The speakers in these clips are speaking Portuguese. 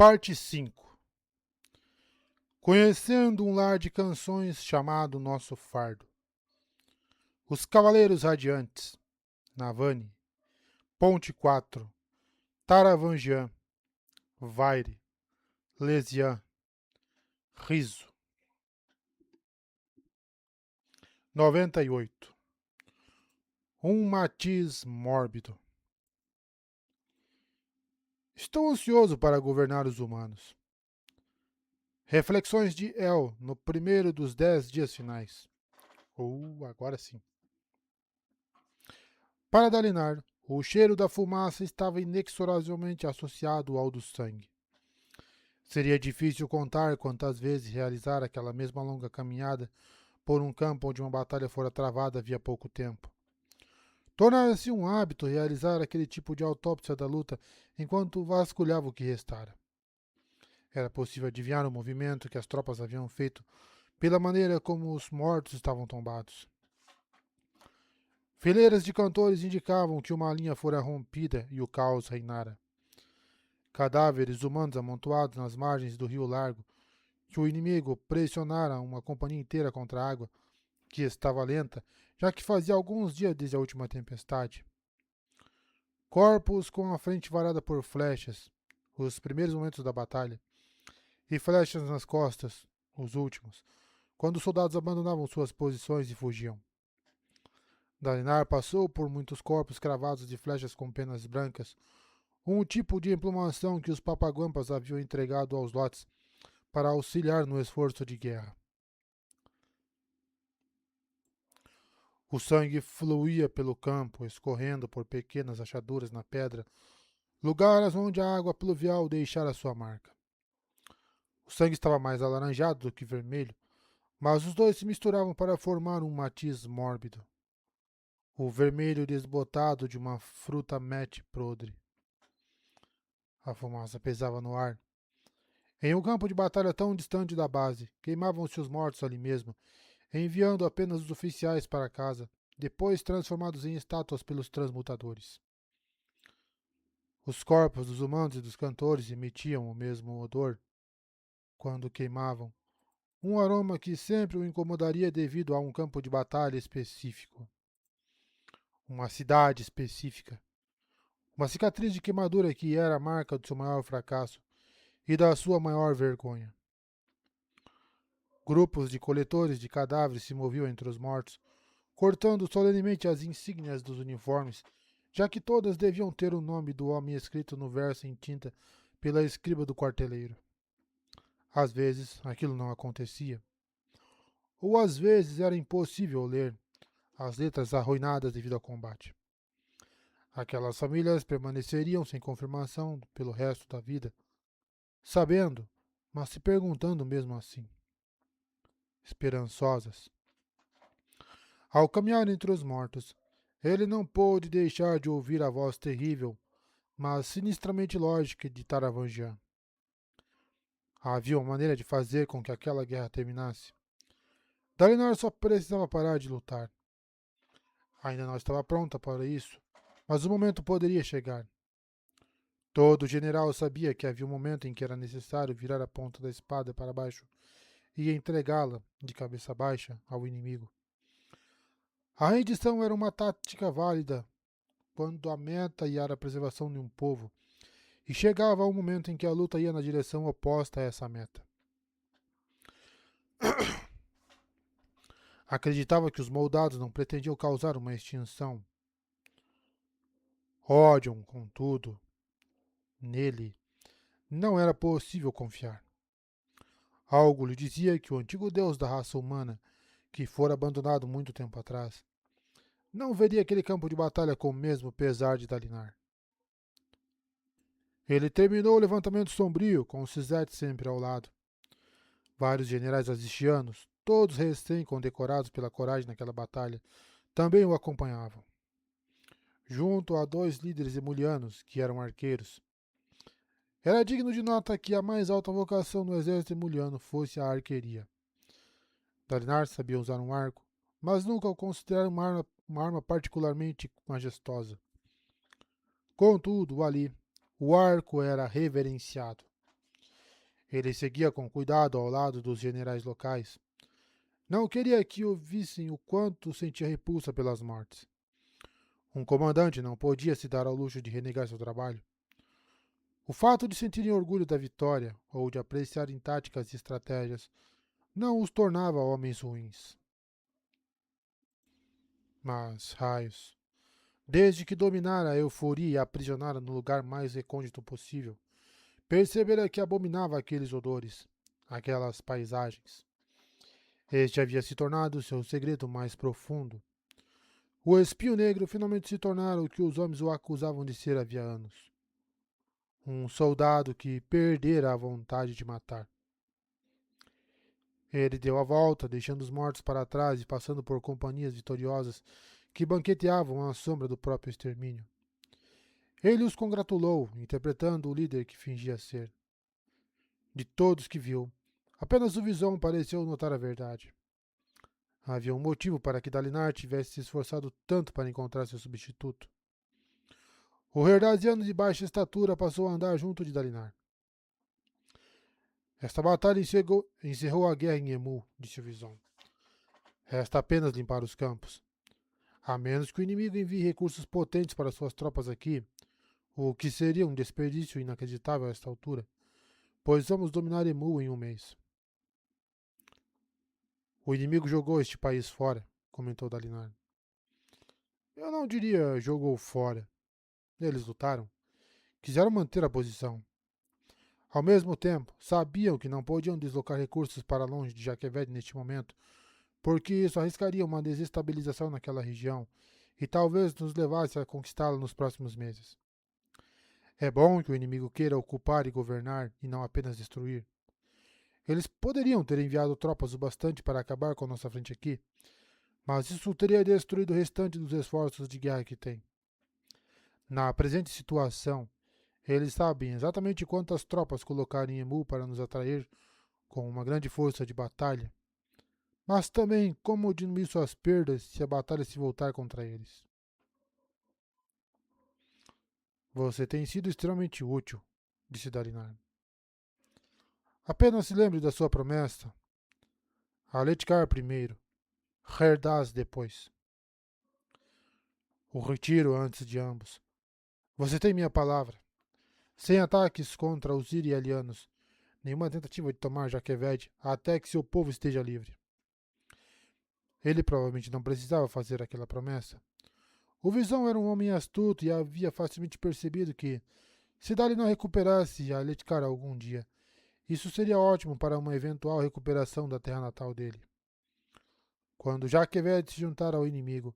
Parte 5. Conhecendo um lar de canções chamado Nosso Fardo. Os Cavaleiros Radiantes. Navani. Ponte 4. Taravangian. Vaire. Lesian. Riso. 98. Um matiz mórbido. Estou ansioso para governar os humanos. Reflexões de El no primeiro dos 10 dias finais. Agora sim. Para Dalinar, o cheiro da fumaça estava inexoravelmente associado ao do sangue. Seria difícil contar quantas vezes realizara aquela mesma longa caminhada por um campo onde uma batalha fora travada havia pouco tempo. Tornara-se um hábito realizar aquele tipo de autópsia da luta enquanto vasculhava o que restara. Era possível adivinhar o movimento que as tropas haviam feito pela maneira como os mortos estavam tombados. Fileiras de cantores indicavam que uma linha fora rompida e o caos reinara. Cadáveres humanos amontoados nas margens do rio largo, que o inimigo pressionara uma companhia inteira contra a água, que estava lenta, já que fazia alguns dias desde a última tempestade. Corpos com a frente varada por flechas, os primeiros momentos da batalha, e flechas nas costas, os últimos, quando os soldados abandonavam suas posições e fugiam. Dalinar passou por muitos corpos cravados de flechas com penas brancas, um tipo de emplumação que os papaguampas haviam entregado aos lotes para auxiliar no esforço de guerra. O sangue fluía pelo campo, escorrendo por pequenas rachaduras na pedra, lugares onde a água pluvial deixara sua marca. O sangue estava mais alaranjado do que vermelho, mas os dois se misturavam para formar um matiz mórbido. O vermelho desbotado de uma fruta mete podre. A fumaça pesava no ar. Em um campo de batalha tão distante da base, queimavam-se os mortos ali mesmo, enviando apenas os oficiais para casa, depois transformados em estátuas pelos transmutadores. Os corpos dos humanos e dos cantores emitiam o mesmo odor quando queimavam, um aroma que sempre o incomodaria devido a um campo de batalha específico, uma cidade específica, uma cicatriz de queimadura que era a marca do seu maior fracasso e da sua maior vergonha. Grupos de coletores de cadáveres se moviam entre os mortos, cortando solenemente as insígnias dos uniformes, já que todas deviam ter o nome do homem escrito no verso em tinta pela escriba do quarteleiro. Às vezes, aquilo não acontecia. Ou às vezes era impossível ler, as letras arruinadas devido ao combate. Aquelas famílias permaneceriam sem confirmação pelo resto da vida, sabendo, mas se perguntando mesmo assim. Esperançosas. Ao caminhar entre os mortos, ele não pôde deixar de ouvir a voz terrível, mas sinistramente lógica de Taravangian. Havia uma maneira de fazer com que aquela guerra terminasse. Dalinar só precisava parar de lutar. Ainda não estava pronta para isso, mas o momento poderia chegar. Todo general sabia que havia um momento em que era necessário virar a ponta da espada para baixo e entregá-la, de cabeça baixa, ao inimigo. A rendição era uma tática válida quando a meta era a preservação de um povo, e chegava um momento em que a luta ia na direção oposta a essa meta. Acreditava que os moldados não pretendiam causar uma extinção. Rodion, contudo, nele, não era possível confiar. Algo lhe dizia que o antigo deus da raça humana, que fora abandonado muito tempo atrás, não veria aquele campo de batalha com o mesmo pesar de Dalinar. Ele terminou o levantamento sombrio, com o Sizete sempre ao lado. Vários generais azistianos, todos recém-condecorados pela coragem naquela batalha, também o acompanhavam. Junto a 2 líderes emulianos, que eram arqueiros. Era digno de nota que a mais alta vocação no exército emuliano fosse a arqueria. Dalinar sabia usar um arco, mas nunca o consideraram uma arma particularmente majestosa. Contudo, ali, o arco era reverenciado. Ele seguia com cuidado ao lado dos generais locais. Não queria que ouvissem o quanto sentia repulsa pelas mortes. Um comandante não podia se dar ao luxo de renegar seu trabalho. O fato de sentirem orgulho da vitória ou de apreciarem táticas e estratégias não os tornava homens ruins. Mas, raios, desde que dominara a euforia e a aprisionara no lugar mais recôndito possível, percebera que abominava aqueles odores, aquelas paisagens. Este havia se tornado seu segredo mais profundo. O espinho negro finalmente se tornara o que os homens o acusavam de ser havia anos. Um soldado que perdera a vontade de matar. Ele deu a volta, deixando os mortos para trás e passando por companhias vitoriosas que banqueteavam à sombra do próprio extermínio. Ele os congratulou, interpretando o líder que fingia ser. De todos que viu, apenas o Visão pareceu notar a verdade. Havia um motivo para que Dalinar tivesse se esforçado tanto para encontrar seu substituto. O Herdaziano de baixa estatura passou a andar junto de Dalinar. Esta batalha encerrou a guerra em Emu, disse o Visão. Resta apenas limpar os campos. A menos que o inimigo envie recursos potentes para suas tropas aqui, o que seria um desperdício inacreditável a esta altura, pois vamos dominar Emu em um mês. O inimigo jogou este país fora, comentou Dalinar. Eu não diria jogou fora. Eles lutaram. Quiseram manter a posição. Ao mesmo tempo, sabiam que não podiam deslocar recursos para longe de Jaqueved neste momento, porque isso arriscaria uma desestabilização naquela região e talvez nos levasse a conquistá-la nos próximos meses. É bom que o inimigo queira ocupar e governar e não apenas destruir. Eles poderiam ter enviado tropas o bastante para acabar com nossa frente aqui, mas isso teria destruído o restante dos esforços de guerra que tem. Na presente situação, eles sabem exatamente quantas tropas colocar em Emu para nos atrair com uma grande força de batalha, mas também como diminuir suas perdas se a batalha se voltar contra eles. Você tem sido extremamente útil, disse Dalinar. Apenas se lembre da sua promessa. Aletkar primeiro, Herdaz depois. O retiro antes de ambos. Você tem minha palavra. Sem ataques contra os irialianos, nenhuma tentativa de tomar Jaqueved até que seu povo esteja livre. Ele provavelmente não precisava fazer aquela promessa. O Visão era um homem astuto e havia facilmente percebido que, se Dali não recuperasse Aletkar algum dia, isso seria ótimo para uma eventual recuperação da terra natal dele. Quando Jaqueved se juntar ao inimigo,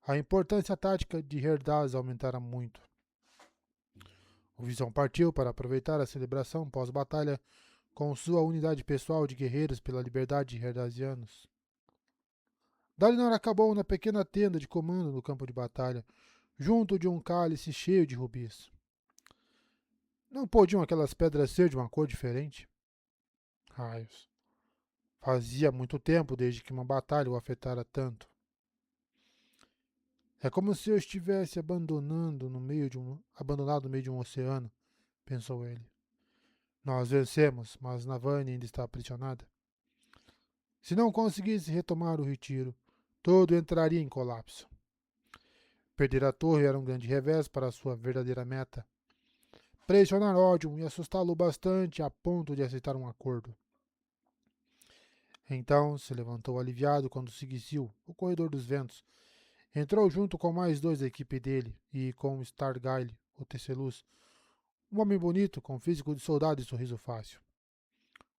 a importância tática de Herdaz aumentara muito. O Visão partiu para aproveitar a celebração pós-batalha com sua unidade pessoal de guerreiros pela liberdade de herdazianos. Dalinar acabou na pequena tenda de comando no campo de batalha, junto de um cálice cheio de rubis. Não podiam aquelas pedras ser de uma cor diferente? Raios. Fazia muito tempo desde que uma batalha o afetara tanto. É como se eu estivesse abandonado no meio de um oceano, pensou ele. Nós vencemos, mas Navani ainda está aprisionada. Se não conseguisse retomar o retiro, tudo entraria em colapso. Perder a torre era um grande revés para sua verdadeira meta. Pressionar Odium e assustá-lo bastante a ponto de aceitar um acordo. Então se levantou aliviado quando seguiu o corredor dos ventos. Entrou junto com mais dois da equipe dele e com Stargaile, o Tecelus, um homem bonito com físico de soldado e sorriso fácil.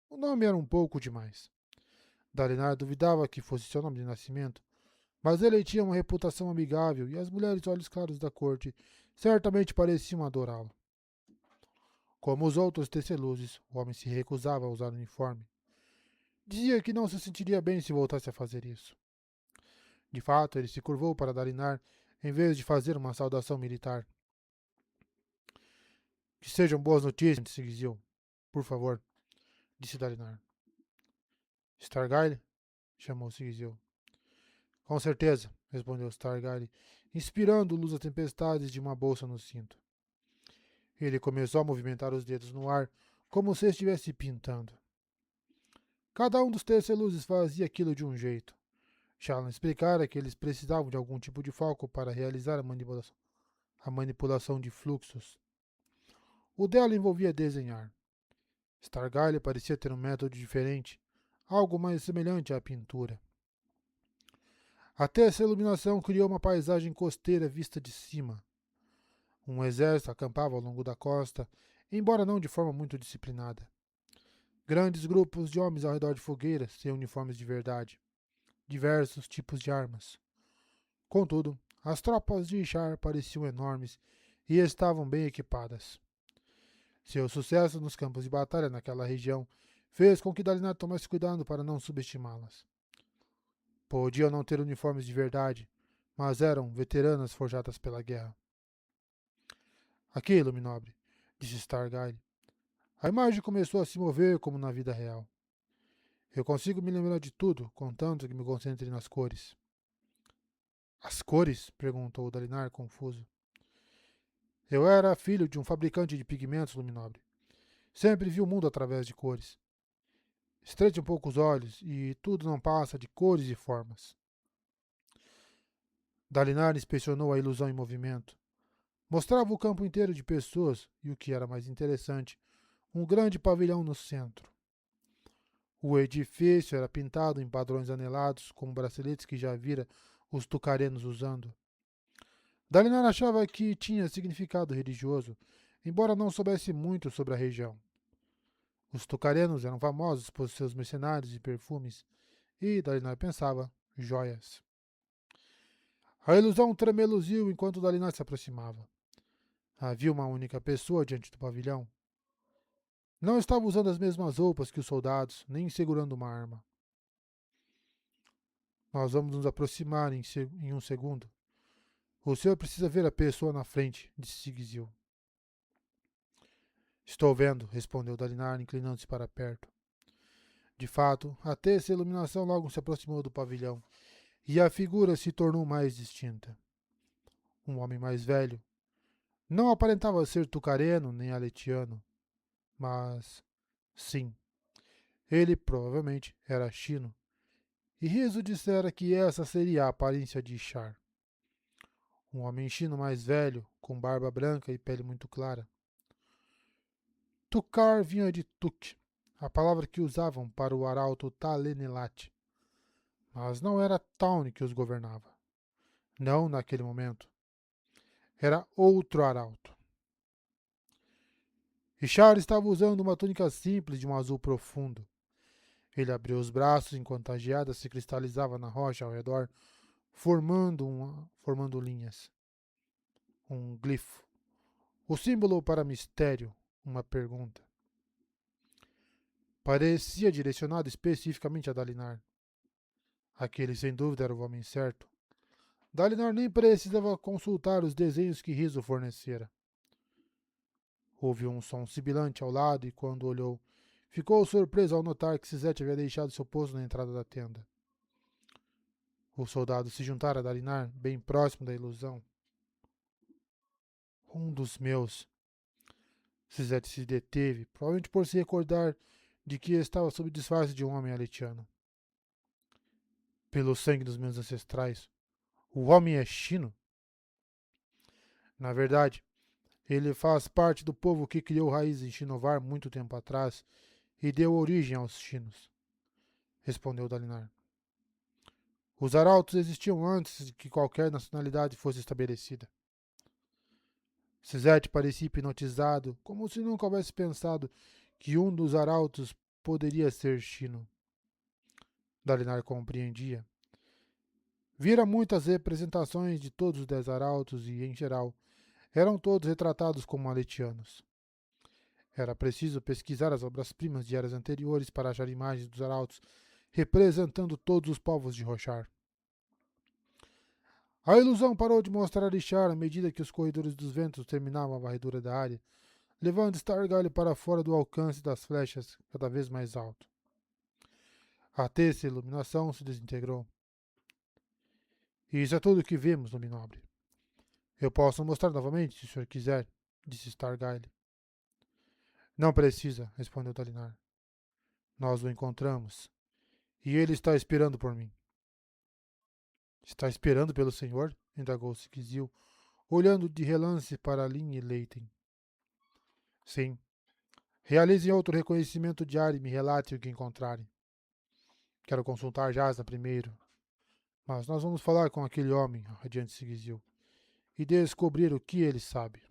O nome era um pouco demais. Dalinar duvidava que fosse seu nome de nascimento, mas ele tinha uma reputação amigável e as mulheres de olhos claros da corte certamente pareciam adorá-lo. Como os outros teceluzes, o homem se recusava a usar o uniforme. Dizia que não se sentiria bem se voltasse a fazer isso. De fato, ele se curvou para Dalinar em vez de fazer uma saudação militar. Que sejam boas notícias, Sigizil. Por favor, disse Dalinar. Stargaile? Chamou Sigizil. Com certeza, respondeu Stargaile, inspirando luz das tempestades de uma bolsa no cinto. Ele começou a movimentar os dedos no ar, como se estivesse pintando. Cada um dos terceluzes fazia aquilo de um jeito. Shallan explicara que eles precisavam de algum tipo de foco para realizar a manipulação de fluxos. O dela envolvia desenhar. Stargyle parecia ter um método diferente, algo mais semelhante à pintura. Até essa iluminação criou uma paisagem costeira vista de cima. Um exército acampava ao longo da costa, embora não de forma muito disciplinada. Grandes grupos de homens ao redor de fogueiras sem uniformes de verdade. Diversos tipos de armas. Contudo, as tropas de Ishar pareciam enormes e estavam bem equipadas. Seu sucesso nos campos de batalha naquela região fez com que Dalinar tomasse cuidado para não subestimá-las. Podiam não ter uniformes de verdade, mas eram veteranas forjadas pela guerra. Aquilo, meu nobre, disse Stargyle. A imagem começou a se mover como na vida real. Eu consigo me lembrar de tudo, contanto que me concentre nas cores. As cores? Perguntou Dalinar, confuso. Eu era filho de um fabricante de pigmentos, Luminobre. Sempre vi o mundo através de cores. Estreite um pouco os olhos e tudo não passa de cores e formas. Dalinar inspecionou a ilusão em movimento. Mostrava o campo inteiro de pessoas e, o que era mais interessante, um grande pavilhão no centro. O edifício era pintado em padrões anelados, como braceletes que já vira os tucarenos usando. Dalinar achava que tinha significado religioso, embora não soubesse muito sobre a região. Os tucarenos eram famosos por seus mercenários e perfumes, e, Dalinar pensava, joias. A ilusão tremeluziu enquanto Dalinar se aproximava. Havia uma única pessoa diante do pavilhão. Não estava usando as mesmas roupas que os soldados, nem segurando uma arma. Nós vamos nos aproximar em um segundo. O senhor precisa ver a pessoa na frente, disse Sigizil. Estou vendo, respondeu Dalinar, inclinando-se para perto. De fato, até essa iluminação logo se aproximou do pavilhão, e a figura se tornou mais distinta. Um homem mais velho. Não aparentava ser tucareno nem aletiano, mas, sim, ele provavelmente era chino. E Riso dissera que essa seria a aparência de Ishar. Um homem chino mais velho, com barba branca e pele muito clara. Tukar vinha de Tuk, a palavra que usavam para o arauto Talenelat. Mas não era Taune que os governava. Não naquele momento. Era outro arauto. Ishar estava usando uma túnica simples de um azul profundo. Ele abriu os braços enquanto a geada se cristalizava na rocha ao redor, formando linhas. Um glifo. O símbolo para mistério, uma pergunta. Parecia direcionado especificamente a Dalinar. Aquele, sem dúvida, era o homem certo. Dalinar nem precisava consultar os desenhos que Riso fornecera. Houve um som sibilante ao lado e, quando olhou, ficou surpreso ao notar que Sizete havia deixado seu posto na entrada da tenda. O soldado se juntara a Dalinar, bem próximo da ilusão. Um dos meus. Sizete se deteve, provavelmente por se recordar de que estava sob disfarce de um homem aletiano. Pelo sangue dos meus ancestrais, o homem é chino? Na verdade, ele faz parte do povo que criou raízes em Shinovar muito tempo atrás e deu origem aos chinos, respondeu Dalinar. Os arautos existiam antes de que qualquer nacionalidade fosse estabelecida. Sizete parecia hipnotizado, como se nunca houvesse pensado que um dos arautos poderia ser chino. Dalinar compreendia. Vira muitas representações de todos os 10 arautos e, em geral, eram todos retratados como aletianos. Era preciso pesquisar as obras-primas de eras anteriores para achar imagens dos arautos representando todos os povos de Roshar. A ilusão parou de mostrar Ishar à medida que os corredores dos ventos terminavam a varredura da área, levando Stargyle para fora do alcance das flechas cada vez mais alto. Até essa iluminação se desintegrou. Isso é tudo o que vimos, Luminobre. Eu posso mostrar novamente, se o senhor quiser, disse Stargyle. Não precisa, respondeu Dalinar. Nós o encontramos. E ele está esperando por mim. Está esperando pelo senhor? Indagou Sigizil, olhando de relance para Lin e Leiten. Sim. Realizem outro reconhecimento diário e me relate o que encontrarem. Quero consultar Jasna primeiro. Mas nós vamos falar com aquele homem, adiante Sigizil, e descobrir o que ele sabe.